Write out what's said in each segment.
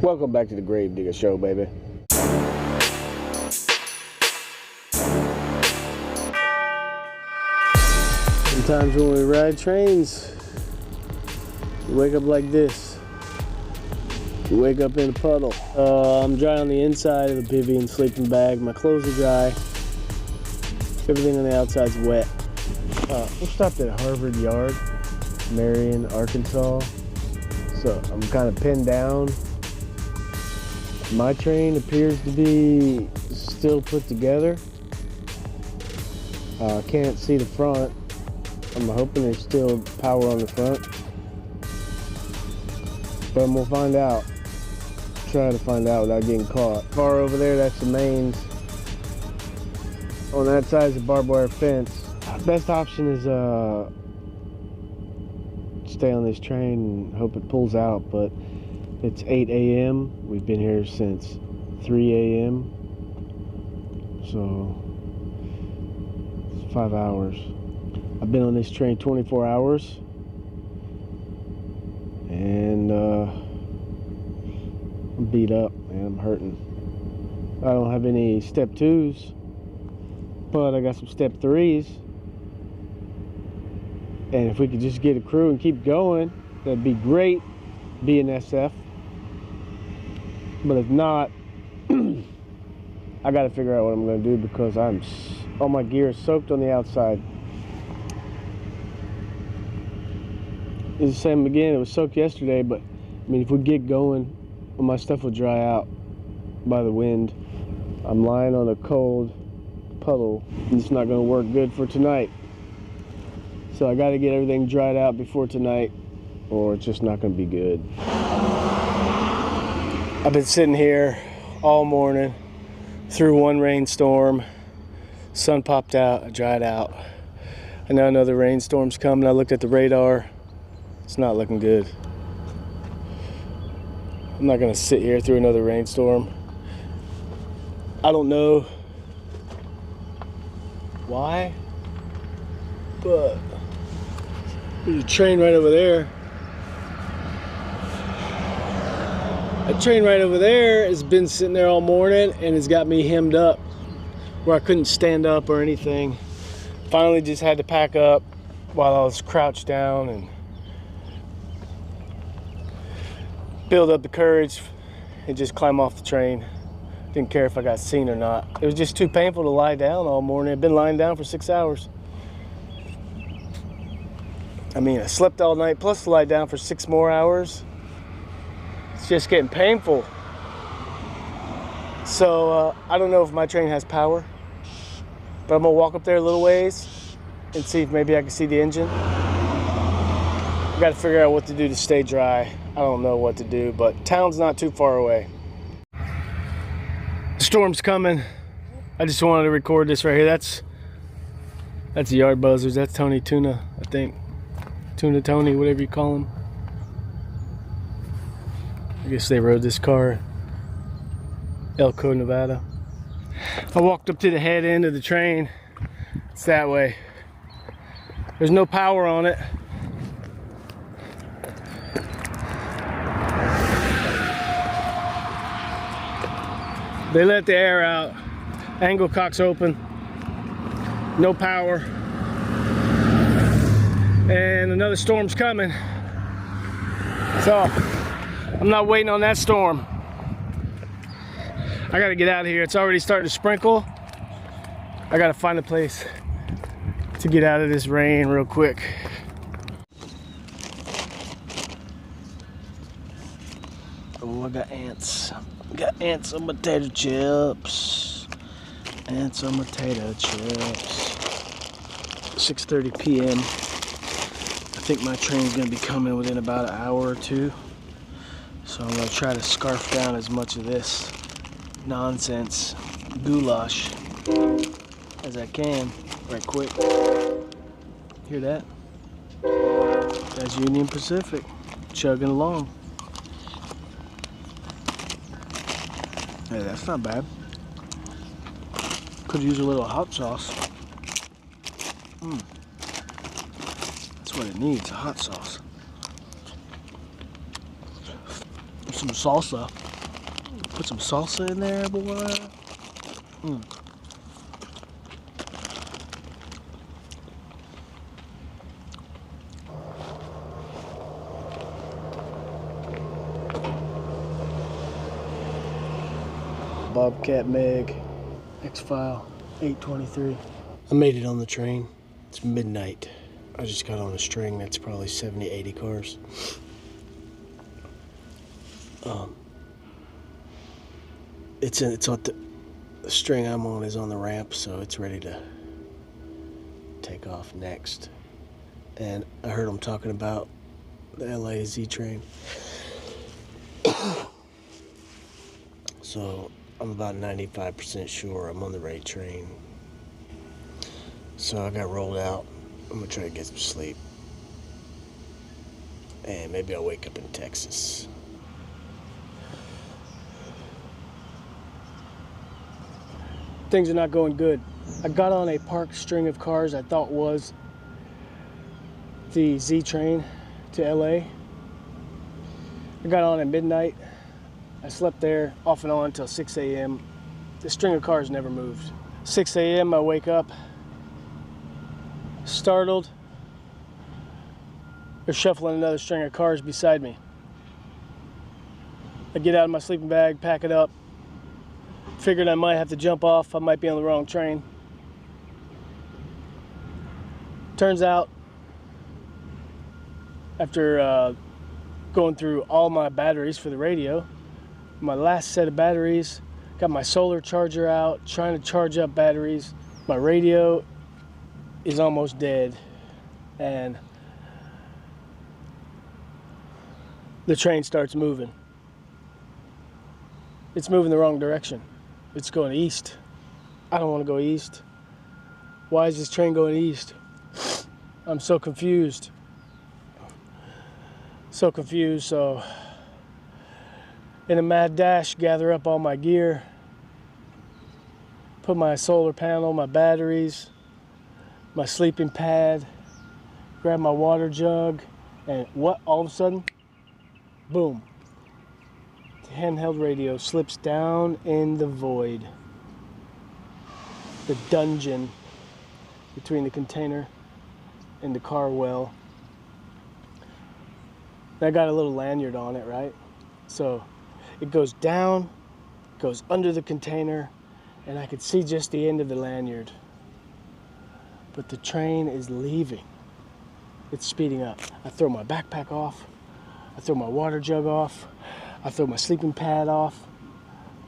Welcome back to the Grave Digga Show, baby. Sometimes when we ride trains, we wake up like this. We wake up in a puddle. I'm dry on the inside of the bivvy and sleeping bag. My clothes are dry. Everything on the outside's wet. We stopped at Harvard Yard, Marion, Arkansas. So I'm kind of pinned down. My train appears to be still put together. Can't see the front. I'm hoping there's still power on the front. But we'll find out. Try to find out without getting caught. Far over there, that's the mains. On that side is a barbed wire fence. Best option is stay on this train and hope it pulls out, but it's 8 a.m. We've been here since 3 a.m. So it's 5 hours. I've been on this train 24 hours and I'm beat up, man. I'm hurting. I don't have any step 2s, but I got some step 3s. And if we could just get a crew and keep going, that'd be great, be an SF. But if not, I gotta figure out what I'm gonna do because all my gear is soaked on the outside. It's the same again, it was soaked yesterday, but I mean, if we get going, well, my stuff will dry out by the wind. I'm lying on a cold puddle, and it's not gonna work good for tonight. So I gotta get everything dried out before tonight, or it's just not gonna be good. I've been sitting here all morning through one rainstorm. Sun popped out, I dried out. And now another rainstorm's coming. I looked at the radar. It's not looking good. I'm not gonna sit here through another rainstorm. I don't know why, but there's a train right over there. That train right over there has been sitting there all morning and it's got me hemmed up where I couldn't stand up or anything. Finally just had to pack up while I was crouched down and build up the courage and just climb off the train. Didn't care if I got seen or not. It was just too painful to lie down all morning. I've been lying down for 6 hours. I mean, I slept all night plus lie down for 6 more hours. It's just getting painful. So I don't know if my train has power, but I'm gonna walk up there a little ways and see if maybe I can see the engine. I gotta figure out what to do to stay dry. I don't know what to do, but town's not too far away. The storm's coming. I just wanted to record this right here. That's the yard buzzers. That's Tony Tuna, I think. Tuna Tony, whatever you call him. I guess they rode this car, Elko, Nevada. I walked up to the head end of the train. It's that way. There's no power on it. They let the air out. Angle cock's open. No power. And another storm's coming. So I'm not waiting on that storm. I gotta get out of here. It's already starting to sprinkle. I gotta find a place to get out of this rain real quick. Oh, I got ants. Got ants on potato chips. Ants on potato chips. 6:30 p.m. I think my train's gonna be coming within about an hour or two. So I'm gonna try to scarf down as much of this nonsense goulash as I can right quick. Hear that? That's Union Pacific chugging along. Hey, that's not bad. Could use a little hot sauce. That's what it needs, a hot sauce. Some salsa. Put some salsa in there, boy. Bobcat Meg, X-File, 823. I made it on the train. It's midnight. I just got on a string that's probably 70, 80 cars. It's on the string I'm on is on the ramp, so it's ready to take off next. And I heard them talking about the LA Z train. So I'm about 95% sure I'm on the right train. So I got rolled out. I'm gonna try to get some sleep. And maybe I'll wake up in Texas. Things are not going good. I got on a parked string of cars I thought was the Z train to LA. I got on at midnight. I slept there off and on until 6 a.m. The string of cars never moved. 6 a.m. I wake up, startled. They're shuffling another string of cars beside me. I get out of my sleeping bag, pack it up. Figured I might have to jump off. I might be on the wrong train. Turns out, after going through all my batteries for the radio, my last set of batteries, got my solar charger out, trying to charge up batteries. My radio is almost dead, and the train starts moving. It's moving the wrong direction. It's going east. I don't want to go east. Why is this train going east? I'm so confused. So confused, so in a mad dash, gather up all my gear, put my solar panel, my batteries, my sleeping pad, grab my water jug, and what, all of a sudden, boom. The handheld radio slips down in the void. The dungeon between the container and the car well. I got a little lanyard on it, right? So it goes down, goes under the container, and I could see just the end of the lanyard. But the train is leaving. It's speeding up. I throw my backpack off. I throw my water jug off. I throw my sleeping pad off.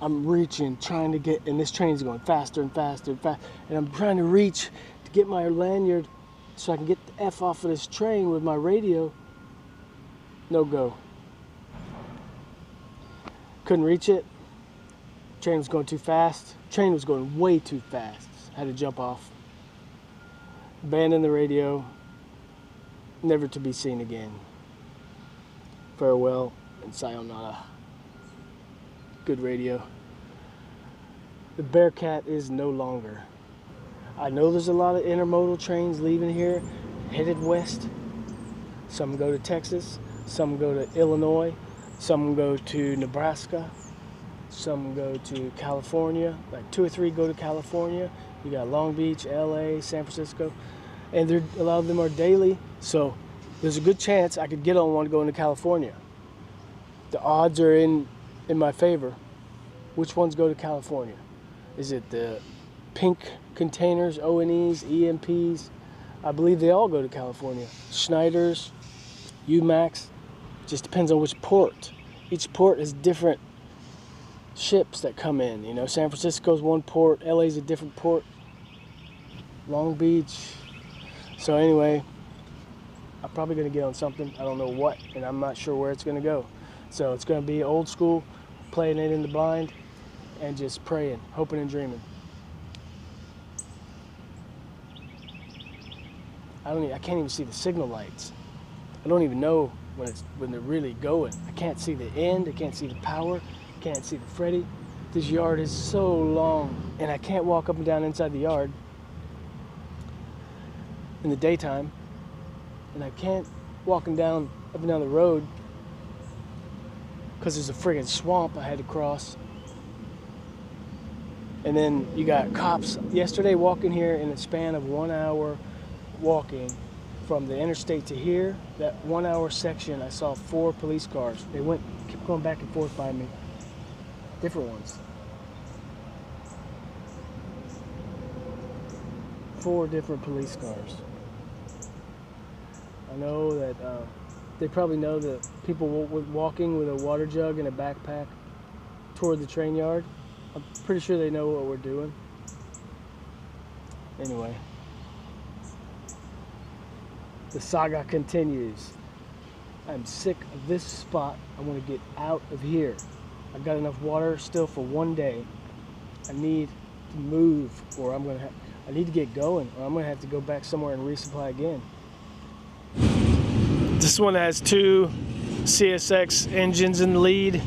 I'm reaching, trying to get, and this train's going faster and faster and faster. And I'm trying to reach to get my lanyard so I can get the F off of this train with my radio. No go. Couldn't reach it. Train was going too fast. Train was going way too fast. Had to jump off. Abandon the radio. Never to be seen again. Farewell and sayonara. Good radio. The Bearcat is no longer. I know there's a lot of intermodal trains leaving here, headed west. Some go to Texas, some go to Illinois, some go to Nebraska, some go to California. Like 2 or 3 go to California. You got Long Beach, LA, San Francisco, and a lot of them are daily. So there's a good chance I could get on one going to California. The odds are in my favor. Which ones go to California? Is it the pink containers, O&Es, EMPs? I believe they all go to California. Schneider's, UMAX, just depends on which port. Each port has different ships that come in. You know, San Francisco's one port, LA's a different port, Long Beach. So anyway, I'm probably gonna get on something, I don't know what, and I'm not sure where it's gonna go. So it's gonna be old school, playing it in the blind, and just praying, hoping and dreaming. I can't even see the signal lights. I don't even know when they're really going. I can't see the end, I can't see the power, I can't see the Freddy. This yard is so long, and I can't walk up and down inside the yard in the daytime, and I can't walking down up and down the road because there's a friggin' swamp I had to cross. And then you got cops yesterday walking here in a span of 1 hour walking from the interstate to here. That 1 hour section, I saw 4 police cars. They kept going back and forth by me. Different ones. 4 different police cars. I know that they probably know that people walking with a water jug and a backpack toward the train yard. I'm pretty sure they know what we're doing. Anyway, the saga continues. I'm sick of this spot. I want to get out of here. I've got enough water still for 1 day. I need to move, or I need to get going, or I'm gonna have to go back somewhere and resupply again. This one has 2 CSX engines in the lead.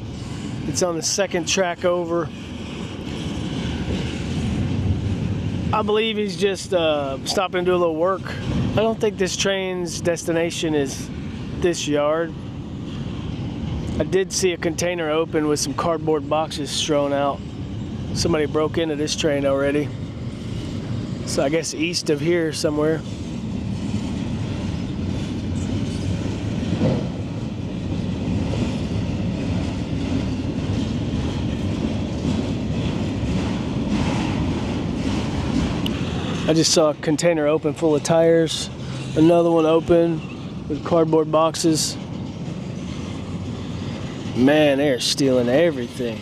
It's on the second track over. I believe he's just stopping to do a little work. I don't think this train's destination is this yard. I did see a container open with some cardboard boxes strewn out. Somebody broke into this train already. So I guess east of here somewhere. I just saw a container open full of tires. Another one open with cardboard boxes. Man, they're stealing everything.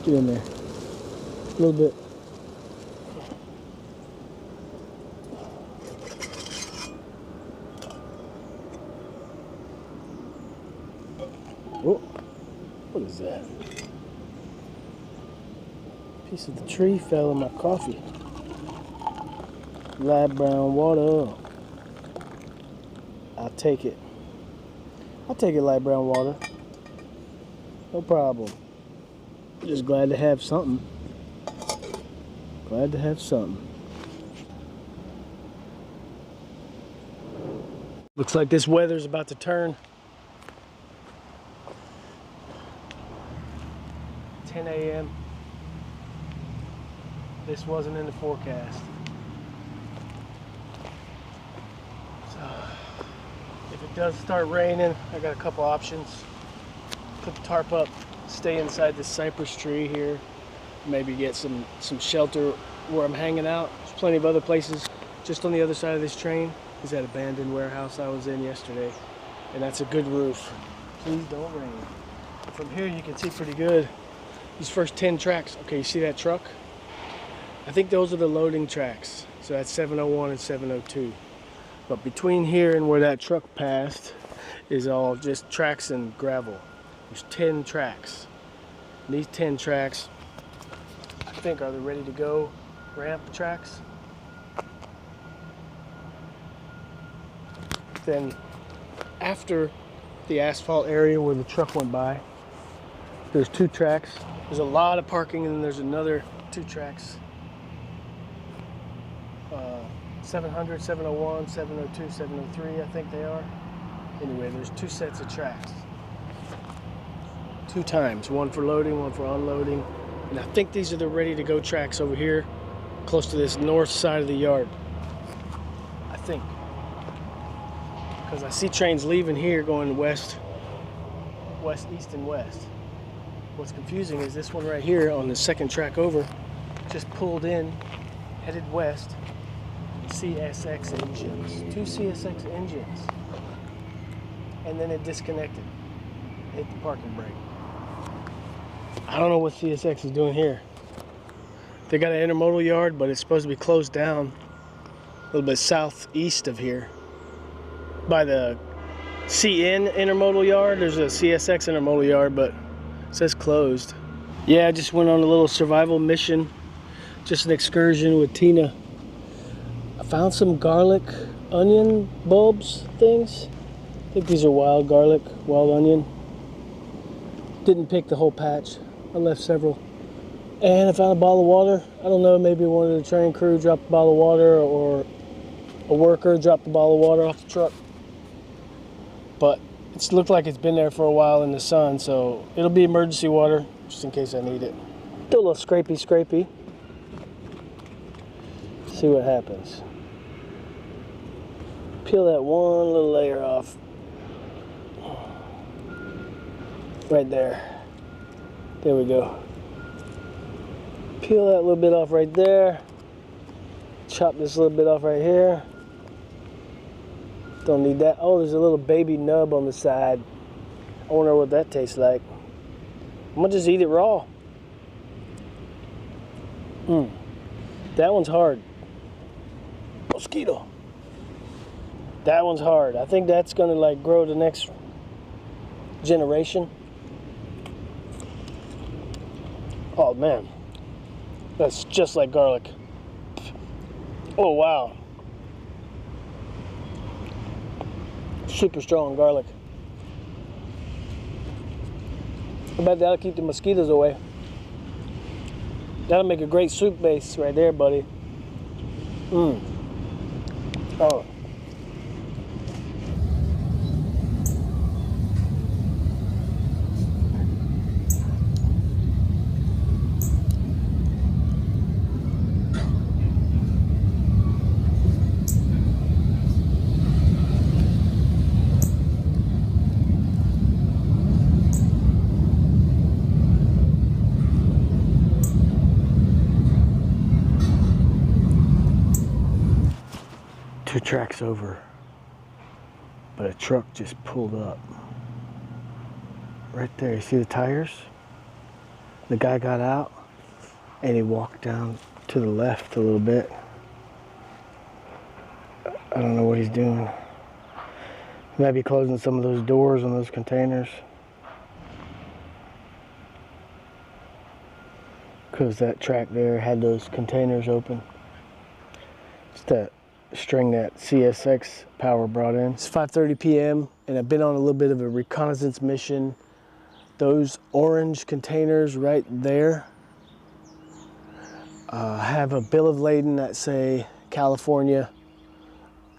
Get in there. A little bit. Oh, what is that? Piece of the tree fell in my coffee. Light brown water. I'll take it. I'll take it, light brown water. No problem. Just glad to have something. Glad to have something. Looks like this weather's about to turn. 10 a.m. This wasn't in the forecast. So, if it does start raining, I got a couple options. Put the tarp up. Stay inside this cypress tree here, maybe get some shelter where I'm hanging out. There's plenty of other places just on the other side of this train. Is that abandoned warehouse I was in yesterday, and that's a good roof. Please don't rain. From here you can see pretty good. These first 10 tracks. Okay, you see that truck? I think those are the loading tracks. So that's 701 and 702. But between here and where that truck passed is all just tracks and gravel. There's 10 tracks. And these 10 tracks, I think, are the ready to go ramp tracks. Then after the asphalt area where the truck went by, there's 2 tracks. There's a lot of parking, and then there's another 2 tracks. 700, 701, 702, 703, I think they are. Anyway, there's 2 sets of tracks. 2 times, one for loading, one for unloading. And I think these are the ready to go tracks over here, close to this north side of the yard. I think. Because I see trains leaving here going west, east, and west. What's confusing is this one right here on the second track over just pulled in, headed west. CSX engines, 2 CSX engines. And then it disconnected, hit the parking brake. I don't know what CSX is doing here. They got an intermodal yard, but it's supposed to be closed down a little bit southeast of here. By the CN intermodal yard, there's a CSX intermodal yard, but it says closed. Yeah, I just went on a little survival mission Just an excursion with Tina. I found some garlic onion bulbs things. I think these are wild garlic, wild onion. Didn't pick the whole patch. I left several. And I found a bottle of water. I don't know, maybe one of the train crew dropped a bottle of water, or a worker dropped a bottle of water off the truck. But it's looked like it's been there for a while in the sun, so it'll be emergency water just in case I need it. Do a little scrapey. See what happens. Peel that one little layer off. Right there. There we go. Peel that little bit off right there. Chop this little bit off right here. Don't need that. Oh, there's a little baby nub on the side. I wonder what that tastes like. I'm gonna just eat it raw. That one's hard. Mosquito. That one's hard. I think that's gonna like grow the next generation. Oh man. That's just like garlic. Oh wow. Super strong garlic. I bet that'll keep the mosquitoes away. That'll make a great soup base right there, buddy. Oh. Two tracks over, but a truck just pulled up. Right there, you see the tires? The guy got out and he walked down to the left a little bit. I don't know what he's doing. He might be closing some of those doors on those containers. Because that track there had those containers open. It's that string that CSX power brought in. It's 5:30 p.m. and I've been on a little bit of a reconnaissance mission. Those orange containers right there have a bill of lading that say California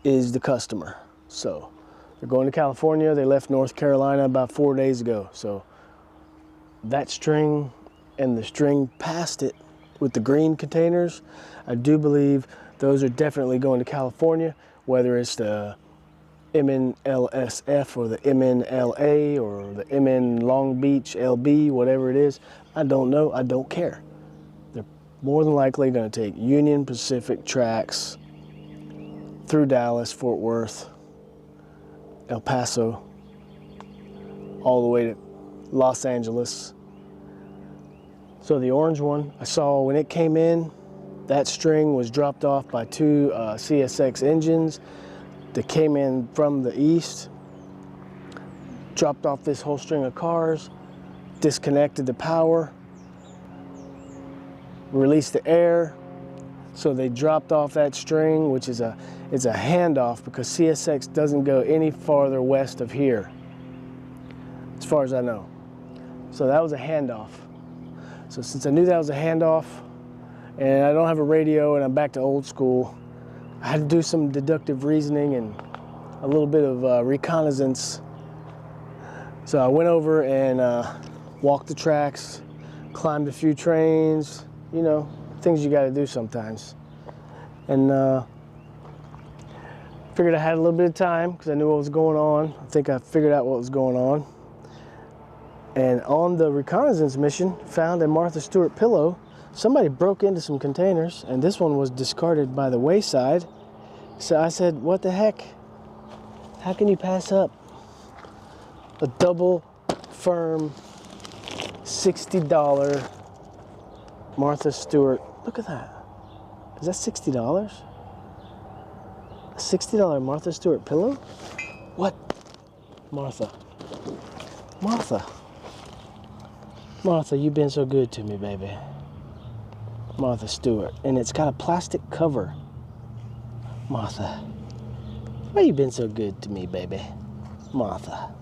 is the customer. So they're going to California. They left North Carolina about 4 days ago. So that string and the string past it with the green containers, I do believe those are definitely going to California, whether it's the MNLSF or the MNLA or the MN Long Beach LB, whatever it is. I don't know, I don't care. They're more than likely going to take Union Pacific tracks through Dallas, Fort Worth, El Paso, all the way to Los Angeles. So the orange one, I saw when it came in, that string was dropped off by two CSX engines that came in from the east, dropped off this whole string of cars, disconnected the power, released the air. So they dropped off that string, which is it's a handoff because CSX doesn't go any farther west of here, as far as I know. So that was a handoff. So since I knew that was a handoff, and I don't have a radio and I'm back to old school, I had to do some deductive reasoning and a little bit of reconnaissance. So I went over and walked the tracks, climbed a few trains, you know, things you gotta do sometimes. And figured I had a little bit of time because I knew what was going on. I think I figured out what was going on. And on the reconnaissance mission, found a Martha Stewart pillow. Somebody broke into some containers, and this one was discarded by the wayside. So I said, what the heck? How can you pass up a double firm $60 Martha Stewart? Look at that. Is that $60? A $60 Martha Stewart pillow? What? Martha. Martha. Martha, you've been so good to me, baby. Martha Stewart, and it's got a plastic cover. Martha, why you been so good to me, baby? Martha,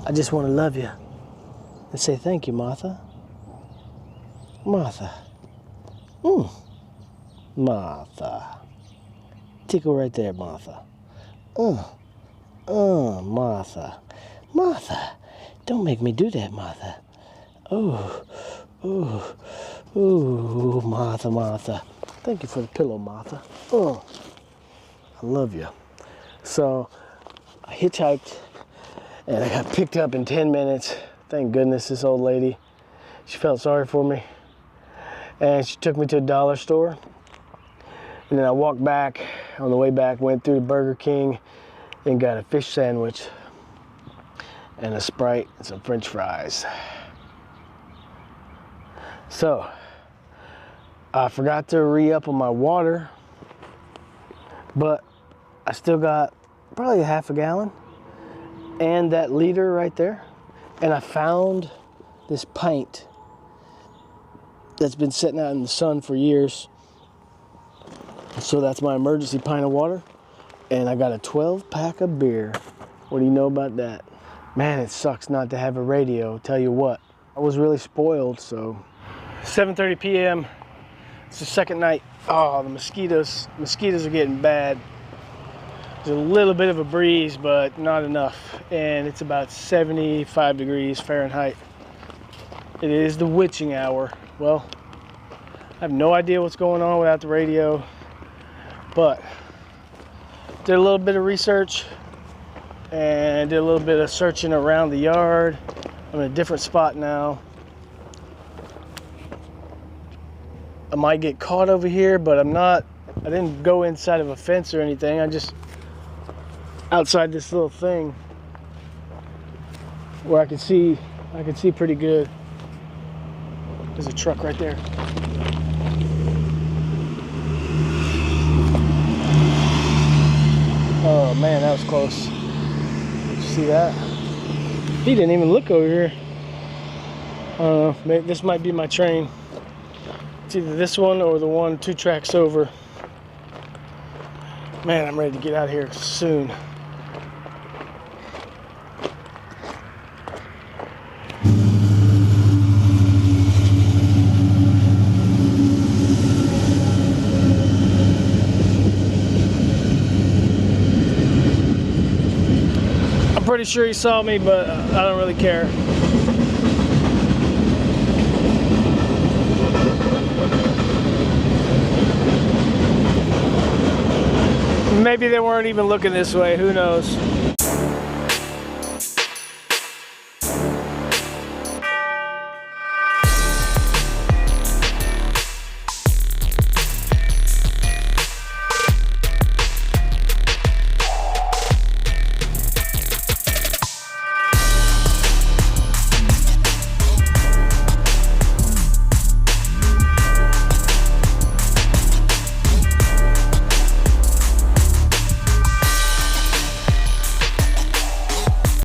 I just want to love you and say thank you, Martha. Martha. Martha. Tickle right there, Martha. Martha. Martha. Don't make me do that, Martha. Oh, Martha, Martha. Thank you for the pillow, Martha. I love you. So, I hitchhiked, and I got picked up in 10 minutes. Thank goodness, this old lady. She felt sorry for me. And she took me to a dollar store. And then I walked back. On the way back, went through Burger King and got a fish sandwich and a Sprite and some French fries. So, I forgot to re-up on my water, but I still got probably a half a gallon and that liter right there. And I found this pint that's been sitting out in the sun for years. So that's my emergency pint of water. And I got a 12-pack of beer. What do you know about that? Man, it sucks not to have a radio, tell you what. I was really spoiled, so. 7:30 p.m. It's the second night. Oh, the mosquitoes are getting bad. There's a little bit of a breeze, but not enough. And it's about 75 degrees Fahrenheit. It is the witching hour. Well, I have no idea what's going on without the radio, but did a little bit of research and did a little bit of searching around the yard. I'm in a different spot now. I might get caught over here, but I'm not. I didn't go inside of a fence or anything. I just outside this little thing where I can see pretty good. There's a truck right there. Oh man, that was close. Did you see that? He didn't even look over here. I don't know, maybe this might be my train. It's either this one or the one 2 tracks over. Man, I'm ready to get out of here soon. I'm pretty sure he saw me, but I don't really care. Maybe they weren't even looking this way, who knows?